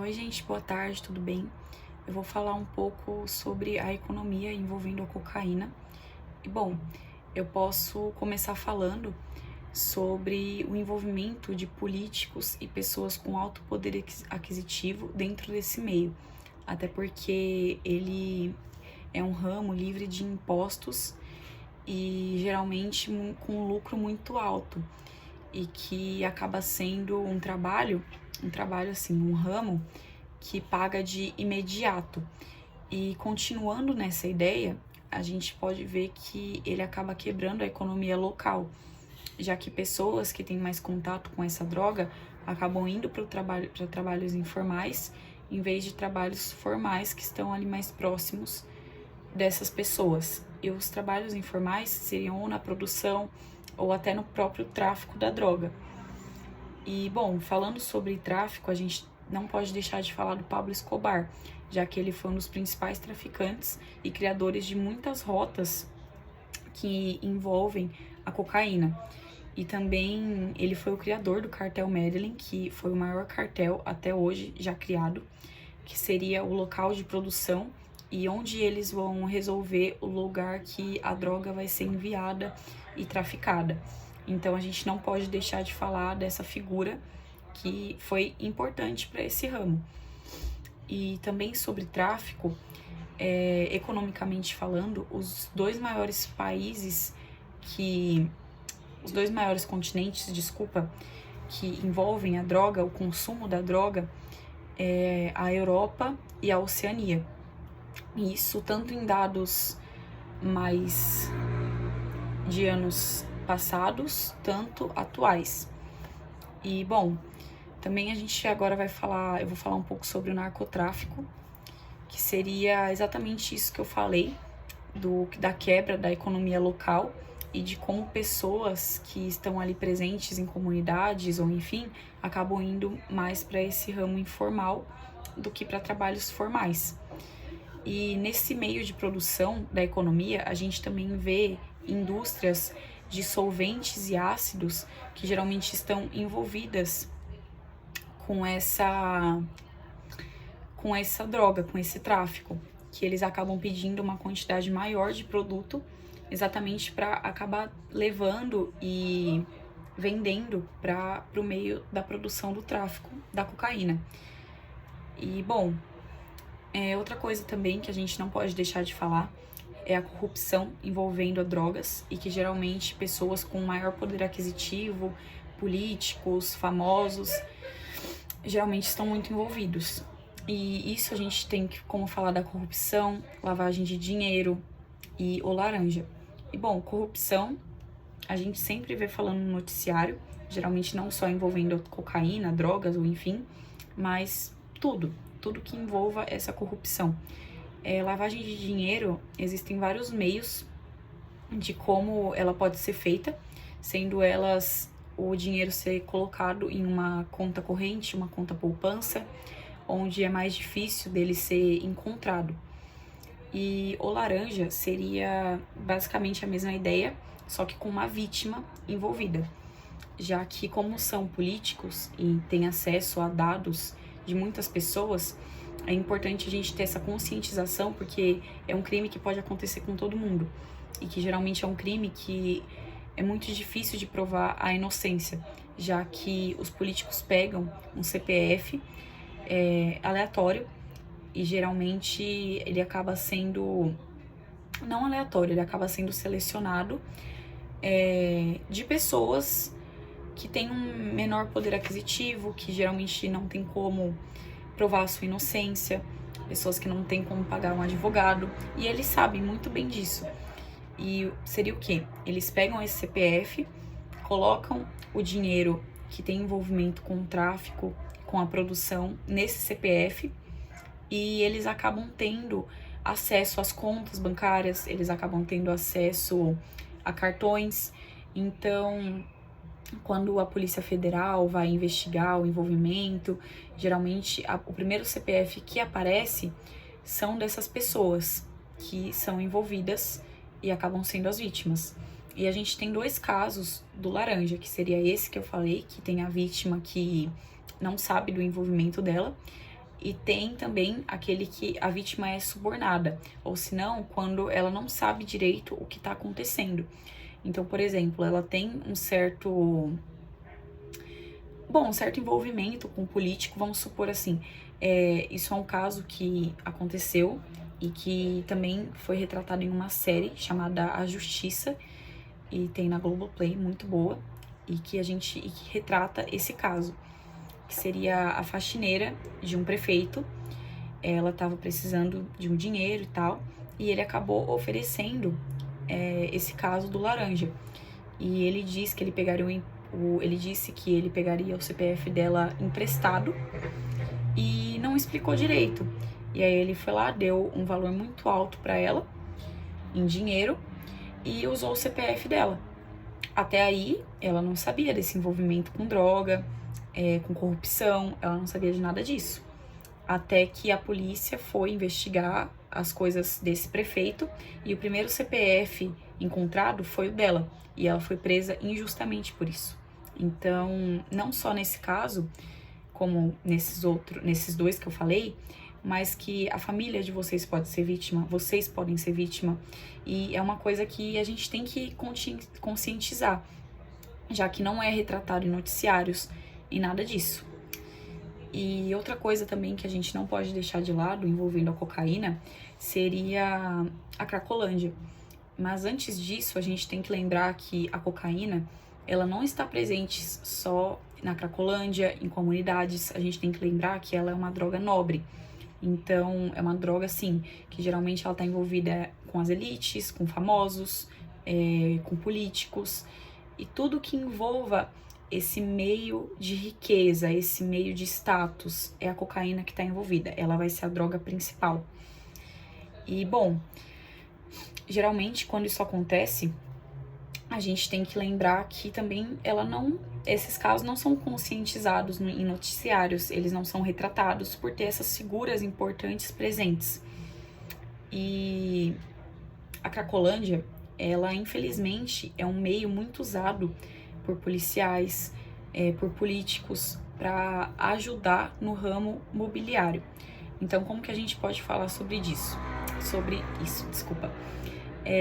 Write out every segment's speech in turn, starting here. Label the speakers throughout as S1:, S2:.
S1: Oi, gente, boa tarde, tudo bem? Eu vou falar um pouco sobre a economia envolvendo a cocaína. E, bom, eu posso começar falando sobre o envolvimento de políticos e pessoas com alto poder aquisitivo dentro desse meio, até porque ele é um ramo livre de impostos e geralmente com um lucro muito alto e que acaba sendo um trabalho assim, um ramo que paga de imediato. E continuando nessa ideia, a gente pode ver que ele acaba quebrando a economia local, já que pessoas que têm mais contato com essa droga acabam indo para trabalhos informais, em vez de trabalhos formais que estão ali mais próximos dessas pessoas. E os trabalhos informais seriam ou na produção ou até no próprio tráfico da droga. E, bom, falando sobre tráfico, a gente não pode deixar de falar do Pablo Escobar, já que ele foi um dos principais traficantes e criadores de muitas rotas que envolvem a cocaína. E também ele foi o criador do cartel Medellín, que foi o maior cartel até hoje já criado, que seria o local de produção e onde eles vão resolver o lugar que a droga vai ser enviada e traficada. Então a gente não pode deixar de falar dessa figura que foi importante para esse ramo. E também sobre tráfico, economicamente falando, os dois maiores continentes, que envolvem a droga, o consumo da droga, é a Europa e a Oceania. Isso tanto em dados mais de anos passados, tanto atuais. E, bom, também a gente agora eu vou falar um pouco sobre o narcotráfico, que seria exatamente isso que eu falei, da quebra da economia local e de como pessoas que estão ali presentes em comunidades ou enfim, acabam indo mais para esse ramo informal do que para trabalhos formais. E nesse meio de produção da economia, a gente também vê indústrias de solventes e ácidos que geralmente estão envolvidas com essa droga, com esse tráfico, que eles acabam pedindo uma quantidade maior de produto exatamente para acabar levando e vendendo para o meio da produção do tráfico da cocaína. E, bom, outra coisa também que a gente não pode deixar de falar é a corrupção envolvendo as drogas e que geralmente pessoas com maior poder aquisitivo, políticos, famosos, geralmente estão muito envolvidos. E isso a gente tem como falar da corrupção, lavagem de dinheiro e o laranja. E, bom, corrupção a gente sempre vê falando no noticiário, geralmente não só envolvendo cocaína, drogas ou enfim, mas tudo que envolva essa corrupção. Lavagem de dinheiro, existem vários meios de como ela pode ser feita, sendo elas o dinheiro ser colocado em uma conta corrente, uma conta poupança, onde é mais difícil dele ser encontrado. E o laranja seria basicamente a mesma ideia, só que com uma vítima envolvida, já que como são políticos e têm acesso a dados de muitas pessoas, é importante a gente ter essa conscientização, porque é um crime que pode acontecer com todo mundo e que geralmente é um crime que é muito difícil de provar a inocência, já que os políticos pegam um CPF aleatório e geralmente ele acaba sendo, não aleatório, ele acaba sendo selecionado de pessoas que têm um menor poder aquisitivo, que geralmente não tem como provar a sua inocência, pessoas que não têm como pagar um advogado, e eles sabem muito bem disso. E seria o quê? Eles pegam esse CPF, colocam o dinheiro que tem envolvimento com o tráfico, com a produção, nesse CPF, e eles acabam tendo acesso às contas bancárias, eles acabam tendo acesso a cartões. Então, quando a Polícia Federal vai investigar o envolvimento, geralmente o primeiro CPF que aparece são dessas pessoas que são envolvidas e acabam sendo as vítimas. E a gente tem dois casos do laranja, que seria esse que eu falei, que tem a vítima que não sabe do envolvimento dela, e tem também aquele que a vítima é subornada, ou senão, quando ela não sabe direito o que está acontecendo. Então, por exemplo, ela tem um certo envolvimento com o político, vamos supor assim. Isso é um caso que aconteceu e que também foi retratado em uma série chamada A Justiça, e tem na Globoplay, muito boa, e que retrata esse caso, que seria a faxineira de um prefeito. Ela estava precisando de um dinheiro e tal, e ele acabou oferecendo esse caso do laranja. E ele disse que ele disse que ele pegaria o CPF dela emprestado e não explicou direito. E aí ele foi lá, deu um valor muito alto para ela, em dinheiro, e usou o CPF dela. Até aí, ela não sabia desse envolvimento com droga, com corrupção, ela não sabia de nada disso. Até que a polícia foi investigar as coisas desse prefeito e o primeiro CPF encontrado foi o dela. E ela foi presa injustamente por isso. Então, não só nesse caso, como nesses dois que eu falei, mas que a família de vocês pode ser vítima, vocês podem ser vítima, e é uma coisa que a gente tem que conscientizar, já que não é retratado em noticiários e nada disso. E outra coisa também que a gente não pode deixar de lado, envolvendo a cocaína, seria a Cracolândia. Mas antes disso, a gente tem que lembrar que a cocaína, ela não está presente só na Cracolândia, em comunidades. A gente tem que lembrar que ela é uma droga nobre. Então, é uma droga, assim, que geralmente ela está envolvida com as elites, com famosos, com políticos. E tudo que envolva esse meio de riqueza, esse meio de status, é a cocaína que está envolvida. Ela vai ser a droga principal. E, bom, geralmente, quando isso acontece, a gente tem que lembrar que também esses casos não são conscientizados em noticiários, eles não são retratados por ter essas figuras importantes presentes. E a Cracolândia, ela infelizmente é um meio muito usado por policiais, por políticos, para ajudar no ramo mobiliário. Então, como que a gente pode falar sobre isso?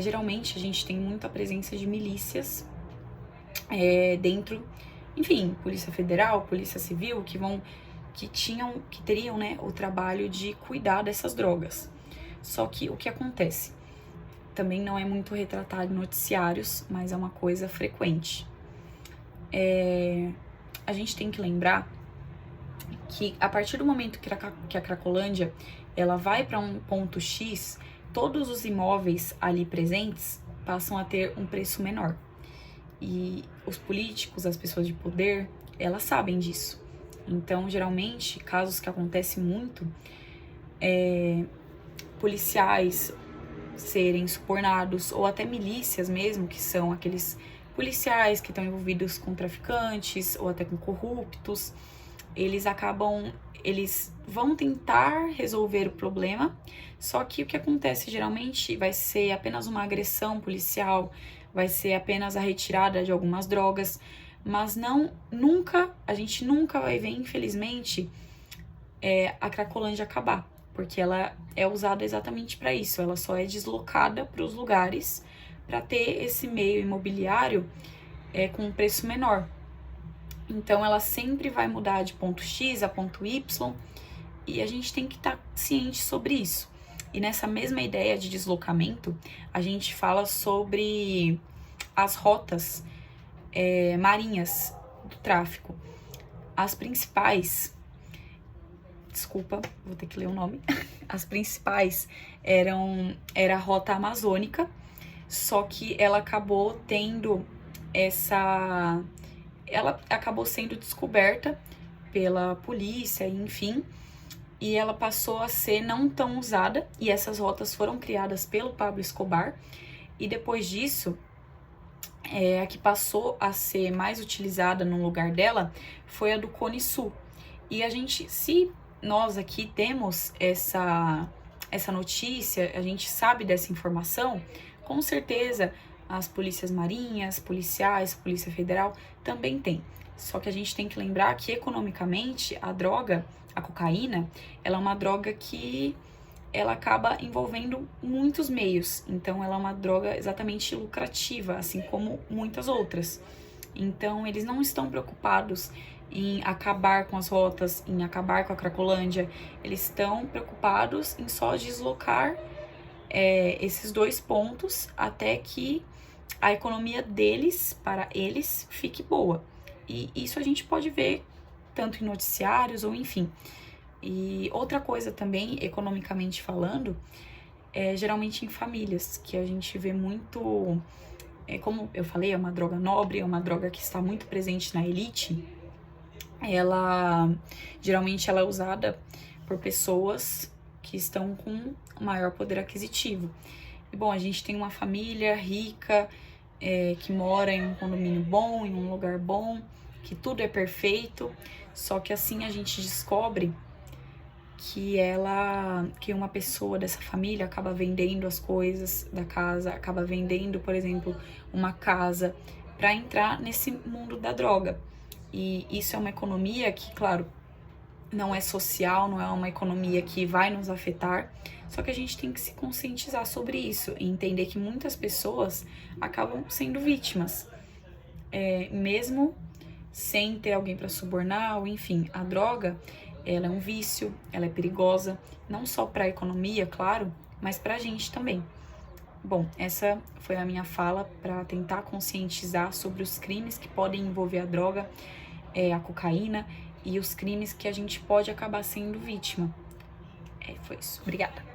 S1: Geralmente a gente tem muita presença de milícias dentro, enfim, Polícia Federal, Polícia Civil, que teriam, né, o trabalho de cuidar dessas drogas. Só que o que acontece? Também não é muito retratado em noticiários, mas é uma coisa frequente. A gente tem que lembrar que a partir do momento que a Cracolândia ela vai para um ponto X, todos os imóveis ali presentes passam a ter um preço menor. E os políticos, as pessoas de poder, elas sabem disso. Então, geralmente, casos que acontecem muito, policiais serem subornados, ou até milícias mesmo, que são aqueles policiais que estão envolvidos com traficantes, ou até com corruptos, eles vão tentar resolver o problema, só que o que acontece geralmente vai ser apenas uma agressão policial, vai ser apenas a retirada de algumas drogas, mas a gente nunca vai ver, infelizmente, a Cracolândia acabar, porque ela é usada exatamente para isso, ela só é deslocada para os lugares para ter esse meio imobiliário com um preço menor. Então, ela sempre vai mudar de ponto X a ponto Y, e a gente tem que estar ciente sobre isso. E nessa mesma ideia de deslocamento, a gente fala sobre as rotas marinhas do tráfico. As principais, desculpa, vou ter que ler o nome. As principais era a rota amazônica, só que ela acabou sendo descoberta pela polícia, enfim, e ela passou a ser não tão usada, e essas rotas foram criadas pelo Pablo Escobar, e depois disso, a que passou a ser mais utilizada no lugar dela foi a do Cone Sul. E se nós aqui temos essa notícia, a gente sabe dessa informação, com certeza as polícias marinhas, policiais, Polícia Federal também tem. Só que a gente tem que lembrar que economicamente a droga, a cocaína, ela é uma droga que ela acaba envolvendo muitos meios. Então ela é uma droga exatamente lucrativa, assim como muitas outras. Então eles não estão preocupados em acabar com as rotas, em acabar com a Cracolândia. Eles estão preocupados em só deslocar esses dois pontos até que a economia deles, para eles, fique boa. E isso a gente pode ver tanto em noticiários ou enfim. E outra coisa também, economicamente falando, é geralmente em famílias, que a gente vê muito, como eu falei, é uma droga nobre, é uma droga que está muito presente na elite. Geralmente ela é usada por pessoas que estão com maior poder aquisitivo. E bom, a gente tem uma família rica, que mora em um condomínio bom, em um lugar bom, que tudo é perfeito, só que assim a gente descobre que uma pessoa dessa família acaba vendendo as coisas da casa, acaba vendendo, por exemplo, uma casa para entrar nesse mundo da droga. E isso é uma economia que, claro, não é social, não é uma economia que vai nos afetar, só que a gente tem que se conscientizar sobre isso e entender que muitas pessoas acabam sendo vítimas, mesmo sem ter alguém para subornar, ou enfim, a droga, ela é um vício, ela é perigosa, não só para a economia, claro, mas para a gente também. Bom, essa foi a minha fala para tentar conscientizar sobre os crimes que podem envolver a droga, a cocaína, e os crimes que a gente pode acabar sendo vítima. Foi isso. Obrigada.